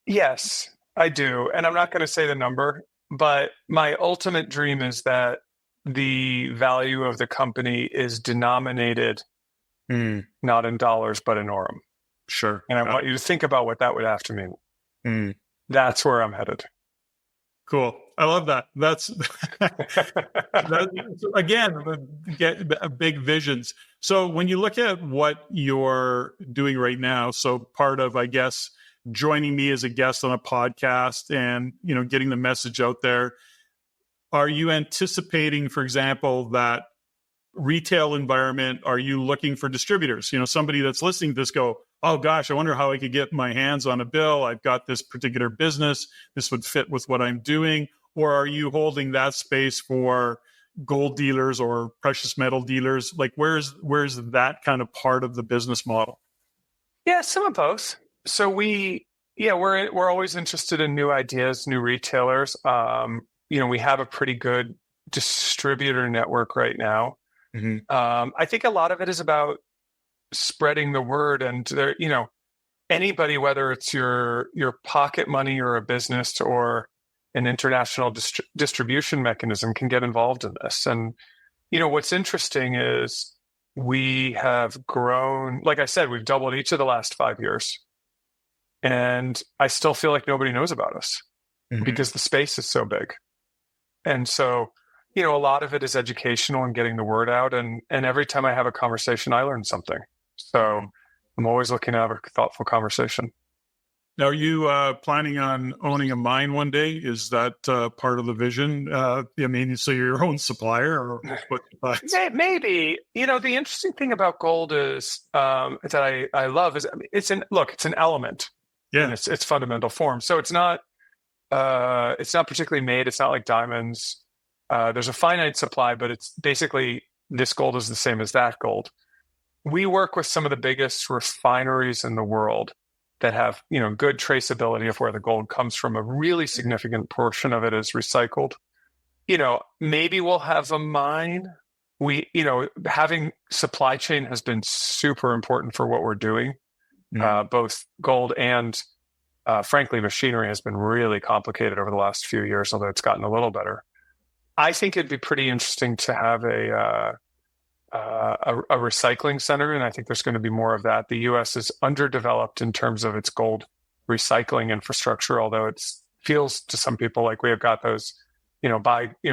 Yes, I do. And I'm not going to say the number, but my ultimate dream is that the value of the company is denominated not in dollars, but in Aurum. Sure. And I want you to think about what that would have to mean. That's where I'm headed. Cool. I love that. That's again, get big visions. So when you look at what you're doing right now, so part of, I guess, joining me as a guest on a podcast and, getting the message out there, are you anticipating, for example, that retail environment? Are you looking for distributors? Somebody that's listening to this go, oh gosh, I wonder how I could get my hands on a bill. I've got this particular business. This would fit with what I'm doing. Or are you holding that space for gold dealers or precious metal dealers? Like where's that kind of part of the business model? Yeah, some of both. So we're always interested in new ideas, new retailers. We have a pretty good distributor network right now. I think a lot of it is about spreading the word, and there, anybody, whether it's your pocket money or a business or an international distribution mechanism, can get involved in this. And what's interesting is we have grown. Like I said, we've doubled each of the last 5 years, and I still feel like nobody knows about us because the space is so big. And so, a lot of it is educational and getting the word out. And every time I have a conversation, I learn something. So I'm always looking to have a thoughtful conversation. Now, are you planning on owning a mine one day? Is that part of the vision? So you're your own supplier, or what? Maybe. The interesting thing about gold is that I love is it's an element. Yeah, in its fundamental form. So it's not particularly made. It's not like diamonds. There's a finite supply, but it's basically this gold is the same as that gold. We work with some of the biggest refineries in the world that have, good traceability of where the gold comes from. A really significant portion of it is recycled. maybe we'll have a mine. Having supply chain has been super important for what we're doing. Both gold and, frankly, machinery has been really complicated over the last few years, although it's gotten a little better. I think it'd be pretty interesting to have a recycling center, and I think there's going to be more of that. The U.S. is underdeveloped in terms of its gold recycling infrastructure, although it feels to some people like we have got those,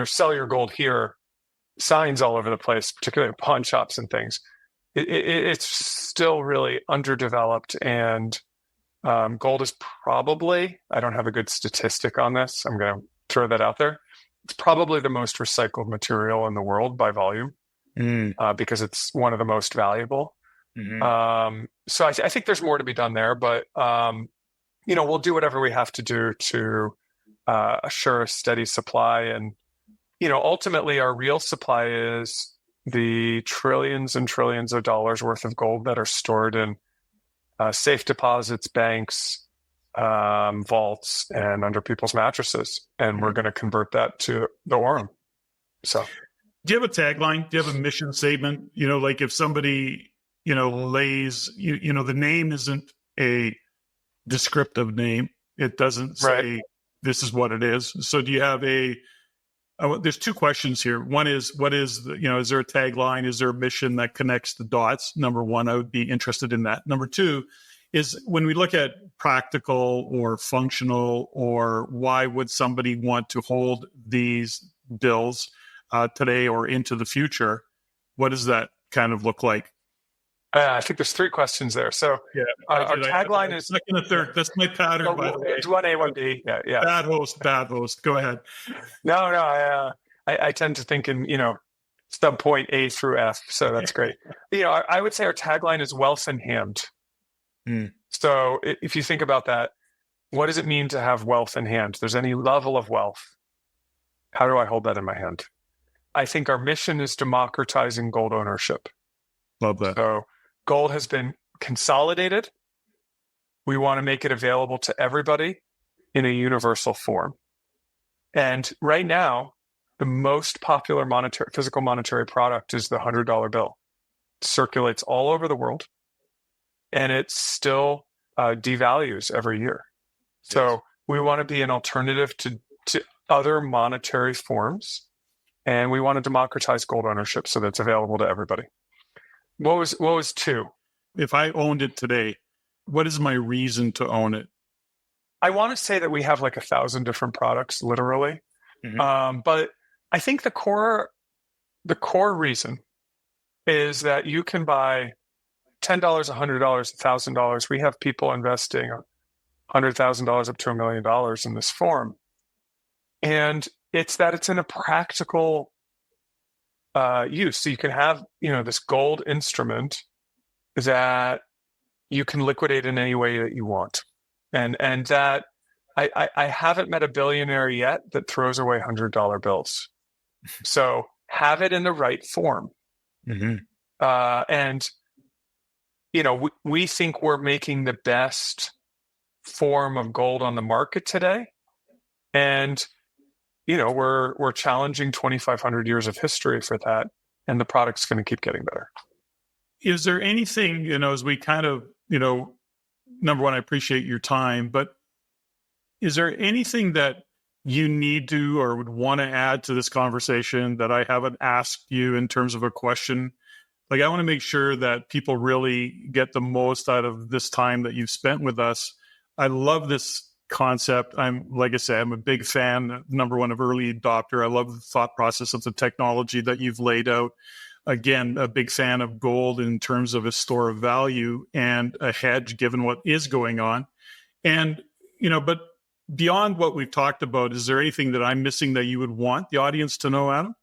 sell your gold here signs all over the place, particularly in pawn shops and things. It's still really underdeveloped, and gold is probably, I don't have a good statistic on this, I'm going to throw that out there, it's probably the most recycled material in the world by volume, because it's one of the most valuable. So I think there's more to be done there, but we'll do whatever we have to do to assure a steady supply. And ultimately our real supply is the trillions and trillions of dollars worth of gold that are stored in safe deposits, banks, vaults, and under people's mattresses. And we're going to convert that to the Aurum. So, do you have a tagline? Do you have a mission statement? Like if somebody, lays, the name isn't a descriptive name. It doesn't say this is what it is. So do you have there's two questions here. One is, is there a tagline? Is there a mission that connects the dots? Number one, I would be interested in that. Number two is, when we look at practical or functional, or why would somebody want to hold these bills today or into the future, what does that kind of look like? I think there's three questions there. So our tagline is second and third. That's my pattern, by the way. It's 1A, 1B. Yeah. Bad host. Go ahead. No. I tend to think in, sub point A through F. So that's great. I would say our tagline is wealth in hand. So if you think about that, what does it mean to have wealth in hand? There's any level of wealth. How do I hold that in my hand? I think our mission is democratizing gold ownership. Love that. So gold has been consolidated. We want to make it available to everybody in a universal form. And right now, the most popular physical monetary product is the $100 bill. It circulates all over the world, and it still devalues every year. Yes. So we want to be an alternative to other monetary forms, and we want to democratize gold ownership so that's available to everybody. What was two? If I owned it today, what is my reason to own it? I want to say that we have like 1,000 different products, literally. But I think the core reason is that you can buy $10, $100, $1,000. We have people investing $100,000 up to $1 million in this form. And it's in a practical use. So you can have, this gold instrument that you can liquidate in any way that you want. And that I haven't met a billionaire yet that throws away $100 bills. So have it in the right form. And, we think we're making the best form of gold on the market today. And, we're challenging 2,500 years of history for that. And the product's going to keep getting better. Is there anything, as we kind of, number one, I appreciate your time, but is there anything that you need to or would want to add to this conversation that I haven't asked you in terms of a question? Like, I want to make sure that people really get the most out of this time that you've spent with us. I love this concept. Like I said, I'm a big fan, number one, of early adopter. I love the thought process of the technology that you've laid out. Again, a big fan of gold in terms of a store of value and a hedge given what is going on. And, but beyond what we've talked about, is there anything that I'm missing that you would want the audience to know, Adam?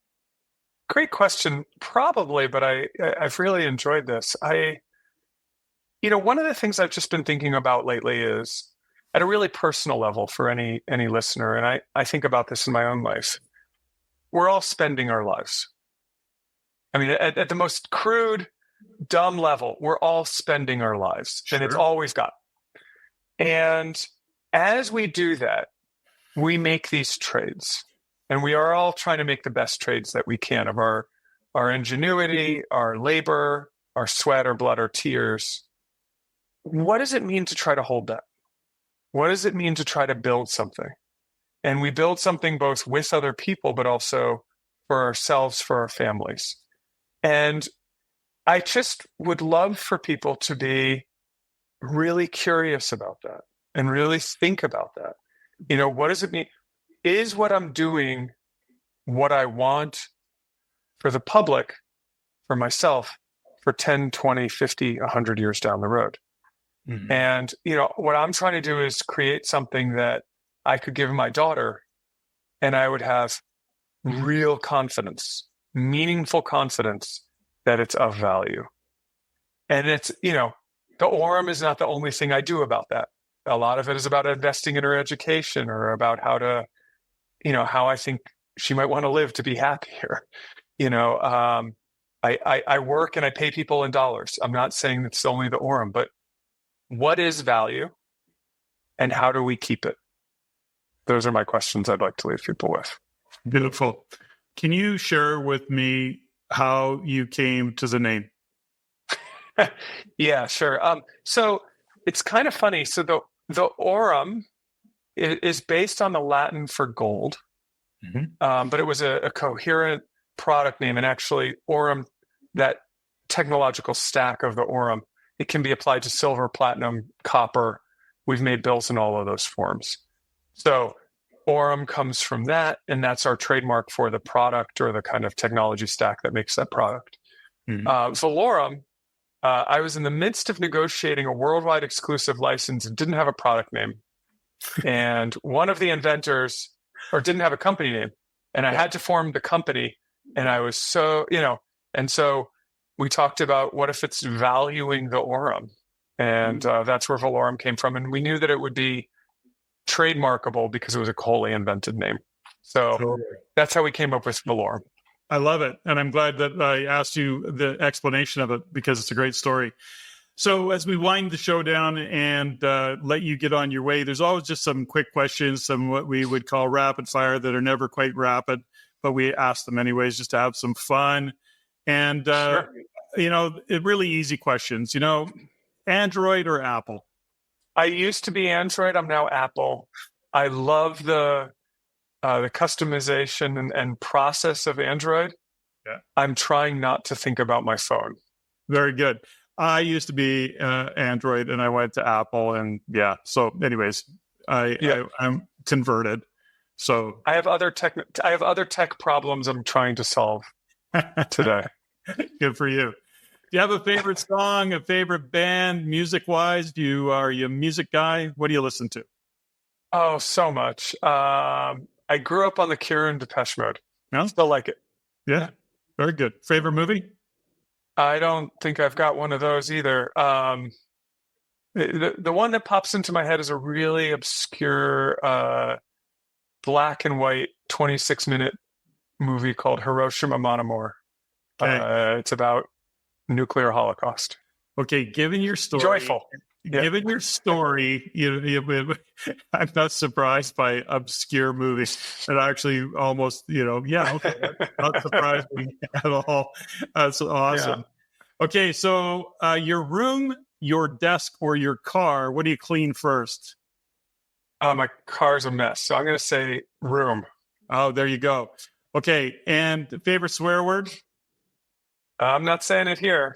Great question. Probably, but I've really enjoyed this. One of the things I've just been thinking about lately is at a really personal level for any listener, and I think about this in my own life. We're all spending our lives. I mean, at the most crude, dumb level, we're all spending our lives, and it's all we've got. And as we do that, we make these trades. And we are all trying to make the best trades that we can of our ingenuity, our labor, our sweat, our blood, our tears. What does it mean to try to hold that? What does it mean to try to build something? And we build something both with other people, but also for ourselves, for our families. And I just would love for people to be really curious about that and really think about that. What does it mean? Is what I'm doing what I want for the public, for myself, for 10, 20, 50, 100 years down the road? Mm-hmm. And, what I'm trying to do is create something that I could give my daughter and I would have real confidence, meaningful confidence that it's of value. And it's, the Aurum is not the only thing I do about that. A lot of it is about investing in her education or about how to, how I think she might want to live to be happier. I work and I pay people in dollars. I'm not saying it's only the Aurum, but what is value and how do we keep it? Those are my questions I'd like to leave people with. Beautiful. Can you share with me how you came to the name? Yeah, sure. So it's kind of funny. So the Aurum is based on the Latin for gold, but it was a coherent product name. And actually, Aurum, that technological stack of the Aurum, it can be applied to silver, platinum, copper. We've made bills in all of those forms. So Aurum comes from that, and that's our trademark for the product or the kind of technology stack that makes that product. Valaurum, I was in the midst of negotiating a worldwide exclusive license and didn't have a product name. And one of the inventors, didn't have a company name, and I had to form the company. And I was so, and so we talked about what if it's valuing the Aurum, and that's where Valaurum came from. And we knew that it would be trademarkable because it was a wholly invented name. So that's how we came up with Valaurum. I love it. And I'm glad that I asked you the explanation of it because it's a great story. So as we wind the show down and let you get on your way, there's always just some quick questions, some what we would call rapid fire that are never quite rapid, but we ask them anyways just to have some fun. And, Sure. Really easy questions, Android or Apple? I used to be Android. I'm now Apple. I love the customization and process of Android. Yeah. I'm trying not to think about my phone. Very good. I used to be Android and I went to Apple, and so anyways, I'm converted. So I have other tech problems I'm trying to solve today. Good for you. Do you have a favorite song, a favorite band, music-wise? Are you a music guy? What do you listen to? Oh, so much. I grew up on the Cure and Depeche Mode. No? Still like it. Yeah, very good. Favorite movie? I don't think I've got one of those either. The one that pops into my head is a really obscure black and white 26-minute movie called Hiroshima Mon Amour. Okay. It's about nuclear holocaust. Okay, given your story, joyful. Yeah. Given your story, I'm not surprised by obscure movies. And actually, almost, okay, not surprised at all. That's awesome. Yeah. Okay, so your room, your desk, or your car, what do you clean first? My car's a mess, so I'm going to say room. Oh, there you go. Okay, and favorite swear word? I'm not saying it here.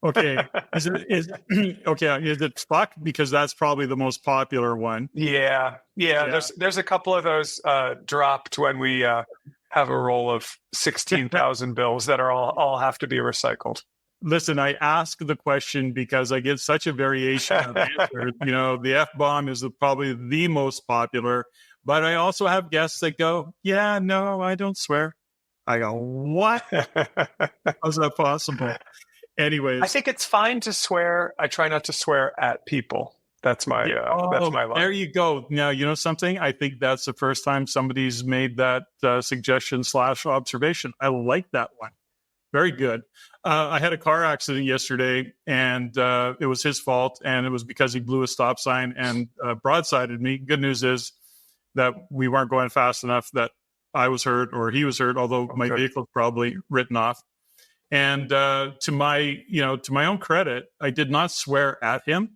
Okay. Is it fuck? Because that's probably the most popular one. Yeah. There's a couple of those dropped when we have a roll of 16,000 bills that are all have to be recycled. Listen, I ask the question because I get such a variation of answers. The F-bomb is probably the most popular, but I also have guests that go, yeah, no, I don't swear. I go, what? How's that possible? Anyways, I think it's fine to swear. I try not to swear at people. That's my line. There you go. Now, you know something? I think that's the first time somebody's made that suggestion / observation. I like that one. Very good. I had a car accident yesterday, and it was his fault, and it was because he blew a stop sign and broadsided me. Good news is that we weren't going fast enough that I was hurt or he was hurt, although my vehicle's probably written off. And to my own credit, I did not swear at him.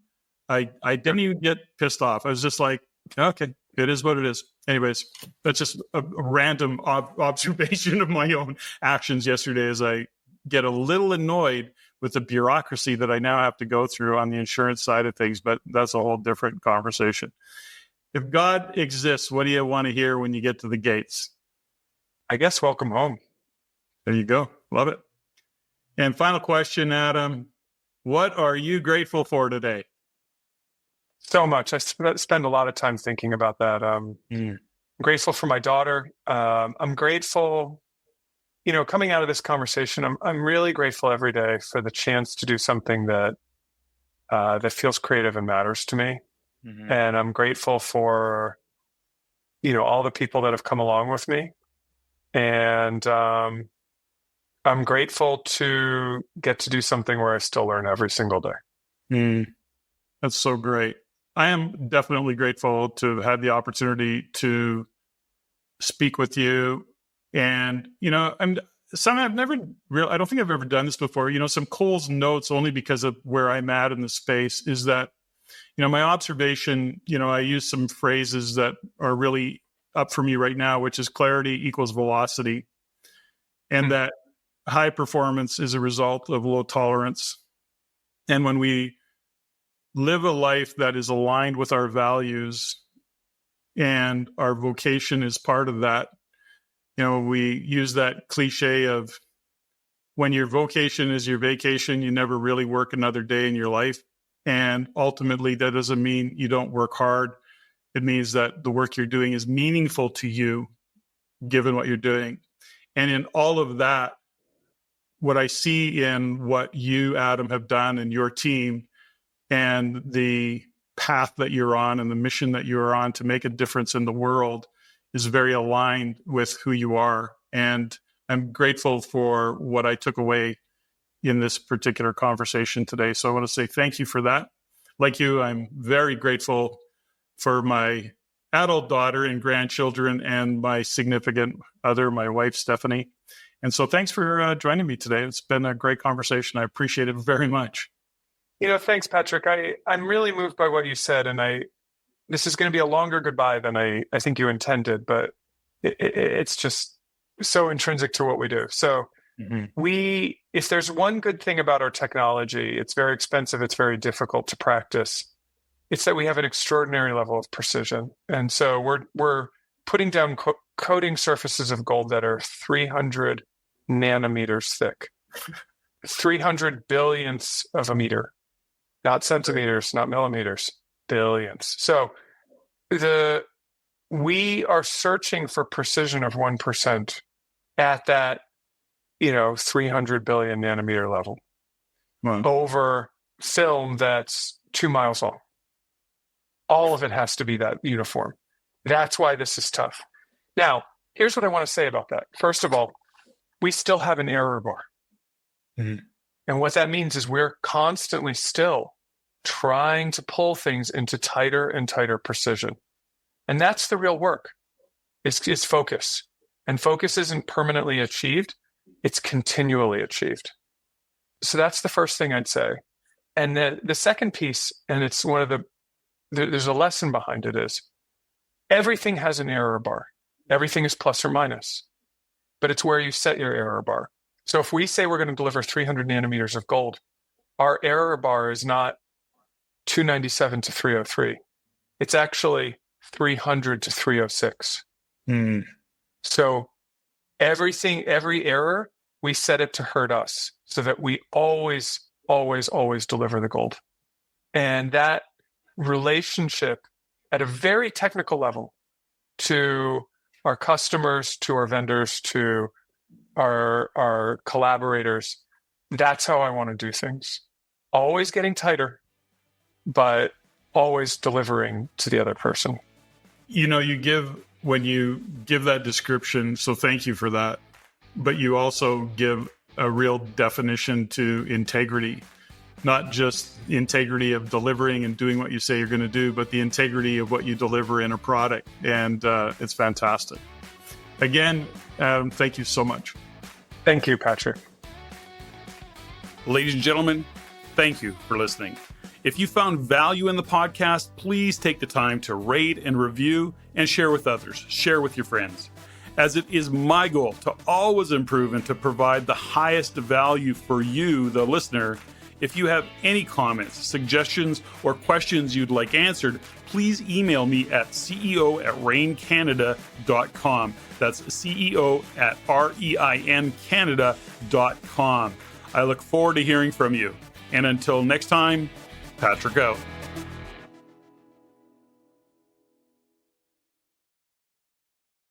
I didn't even get pissed off. I was just like, okay, it is what it is. Anyways, that's just a random observation of my own actions yesterday as I get a little annoyed with the bureaucracy that I now have to go through on the insurance side of things. But that's a whole different conversation. If God exists, what do you want to hear when you get to the gates? I guess welcome home. There you go. Love it. And final question, Adam, what are you grateful for today? So much. I spend a lot of time thinking about that. I'm grateful for my daughter. I'm grateful, coming out of this conversation, I'm really grateful every day for the chance to do something that feels creative and matters to me. Mm-hmm. And I'm grateful for, all the people that have come along with me. And I'm grateful to get to do something where I still learn every single day. That's so great. I am definitely grateful to have had the opportunity to speak with you. And, I don't think I've ever done this before. Some Cole's notes, only because of where I'm at in the space, is that, my observation, I use some phrases that are really up for me right now, which is clarity equals velocity. And that high performance is a result of low tolerance. And when we live a life that is aligned with our values and our vocation is part of that, we use that cliche of when your vocation is your vacation, you never really work another day in your life. And ultimately, that doesn't mean you don't work hard. It means that the work you're doing is meaningful to you, given what you're doing. And in all of that, what I see in what you, Adam, have done and your team and the path that you're on and the mission that you're on to make a difference in the world is very aligned with who you are. And I'm grateful for what I took away in this particular conversation today. So I want to say thank you for that. Like you, I'm very grateful for my adult daughter and grandchildren and my significant other, my wife, Stephanie. And so thanks for joining me today. It's been a great conversation. I appreciate it very much. Thanks, Patrick. I'm really moved by what you said, and this is going to be a longer goodbye than I think you intended, but it's just so intrinsic to what we do. So if there's one good thing about our technology, it's very expensive, it's very difficult to practice. It's that we have an extraordinary level of precision. And so we're putting down coating surfaces of gold that are 300 nanometers thick, 300 billionths of a meter. Not centimeters, not millimeters, billions. So we are searching for precision of 1% at that, 300 billion nanometer level over film that's 2 miles long. All of it has to be that uniform. That's why this is tough. Now, here's what I want to say about that. First of all, we still have an error bar. And what that means is we're constantly still trying to pull things into tighter and tighter precision. And that's the real work. It's focus. And focus isn't permanently achieved. It's continually achieved. So that's the first thing I'd say. And the second piece, and it's there's a lesson behind it, is everything has an error bar. Everything is plus or minus, but it's where you set your error bar. So if we say we're going to deliver 300 nanometers of gold, our error bar is not 297 to 303. It's actually 300 to 306. So every error, we set it to hurt us so that we always, always, always deliver the gold. And that relationship at a very technical level to our customers, to our vendors, to our collaborators, that's how I want to do things. Always getting tighter, but always delivering to the other person. When you give that description, so thank you for that, but you also give a real definition to integrity, not just the integrity of delivering and doing what you say you're going to do, but the integrity of what you deliver in a product. And it's fantastic. Again, Adam, thank you so much. Thank you, Patrick. Ladies and gentlemen, thank you for listening. If you found value in the podcast, please take the time to rate and review and share with others. Share with your friends. As it is my goal to always improve and to provide the highest value for you, the listener. If you have any comments, suggestions, or questions you'd like answered, please email me at ceo@reincanada.com. That's ceo@reincanada.com. I look forward to hearing from you. And until next time, Patrick out.